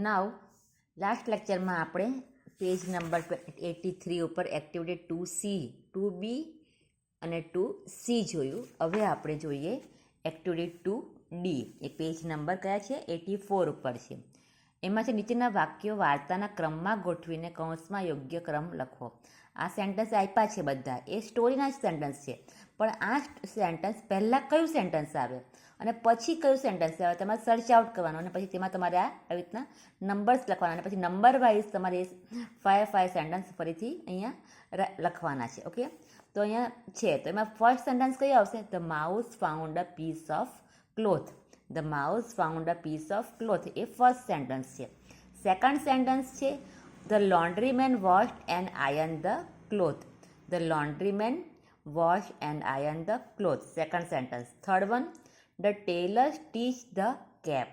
નાવ last લેક્ચરમાં આપણે page number 83 ઉપર એક્ટિવિટી 2C 2B અને 2C જોયું. હવે આપણે જોઈએ એક્ટિવિટી 2D. એ પેજ નંબર કયા છે? 84 ઉપર છે. એમાં છે નીચેના વાક્યો વાર્તાના ક્રમમાં ગોઠવીને કૌંસમાં યોગ્ય ક્રમ લખો. આ સેન્ટેન્સ આપ્યા છે બધા, એ સ્ટોરીના જ સેન્ટેન્સ છે, પણ આ સેન્ટેન્સ પહેલાં કયું સેન્ટેન્સ આવે અને પછી કયું સેન્ટેન્સ આવે તમારે સર્ચ આઉટ કરવાનું, અને પછી તેમાં તમારે આવી રીતના નંબર્સ લખવાના, અને પછી નંબર વાઇઝ તમારે 5 સેન્ટેન્સ ફરીથી અહીંયા લખવાના છે. ઓકે, તો અહીંયા છે, તો એમાં ફર્સ્ટ સેન્ટેન્સ કઈ આવશે? The mouse found a piece of cloth. The mouse found a piece of cloth એ ફર્સ્ટ સેન્ટેન્સ છે. સેકન્ડ સેન્ટેન્સ છે the laundryman washed and iron the cloth. The laundryman wash and iron the cloth. Second sentence. Third one, the tailor stitch the cap.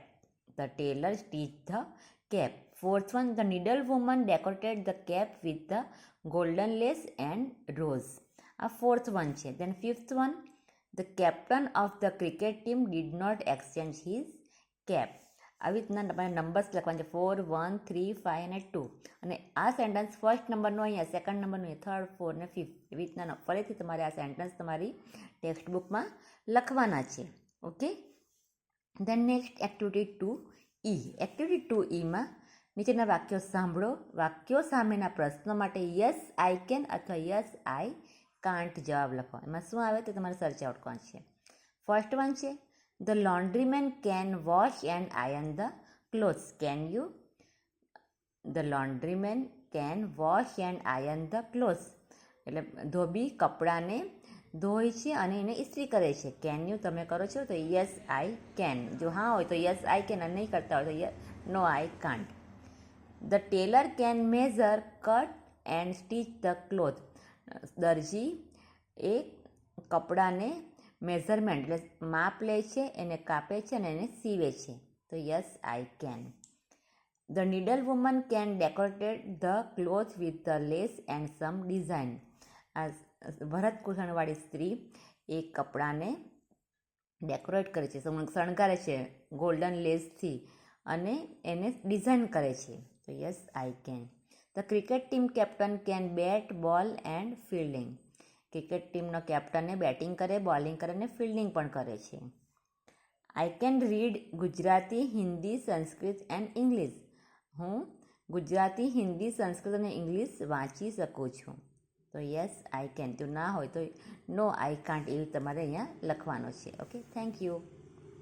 The tailor stitch the cap. Fourth one, the needle woman decorated the cap with the golden lace and rose. આ fourth one છે. Then fifth one, the captain of the cricket team did not exchange his cap. આવી રીતના તમારે numbers લખવાના છે 4, 1, 3, 5 અને 2. અને આ સેન્ટેન્સ ફર્સ્ટ નંબરનો અહીંયા, સેકન્ડ નંબરનો અહીંયા, થર્ડ, ફોર્થ અને ફિફ્થ, એવી રીતના ફરીથી તમારે આ સેન્ટેન્સ તમારી ટેક્સ્ટ બુકમાં લખવાના છે. ઓકે, દેન નેક્સ્ટ એક્ટિવિટી 2E. એક્ટિવિટી 2Eમાં નીચેના વાક્યો સાંભળો. વાક્યો સામેના પ્રશ્નો માટે યસ આઈ કેન અથવા યસ આઈ કાન્ટ જવાબ લખો. એમાં શું આવે તો તમારે સર્ચ આઉટ કરવાનું છે. ફર્સ્ટ વન છે the laundryman can wash and iron the clothes. Can you? The laundryman can wash and iron the clothes એટલે ધોબી કપડાને ધોય છે અને એને ઇસ્ત્રી કરે છે. કેન યુ તમે કરો છો? તો યસ આઈ કેન. જો હા હોય તો યસ આઈ કેન, અને નહીં કરતા હોય તો no I can't. The tailor can measure, cut and stitch the cloth. દરજી એ કપડાને મેઝરમેન્ટ એટલે માપ લે છે, એને કાપે છે અને એને સીવે છે. તો yes I can. The needle woman can decorated the cloth with the lace and some design. આ ભરત કુશણવાળી સ્ત્રી એ કપડાને ડેકોરેટ કરે છે, શણગારે છે ગોલ્ડન લેસથી અને એને ડિઝાઇન કરે છે. તો yes I can. The cricket team captain can bat, ball and fielding. Cricket ટીમનો કેપ્ટને બેટિંગ કરે, બોલિંગ કરે અને ફિલ્ડિંગ પણ કરે છે. I can read Gujarati, Hindi, Sanskrit and English. હું ગુજરાતી, હિન્દી, સંસ્કૃત અને ઇંગ્લિશ વાંચી શકું છું. તો યસ આઈ કેન. જો ના હોય તો નો આઈ કાન્ટ, એવું તમારે અહીંયા લખવાનું છે. Okay, thank you.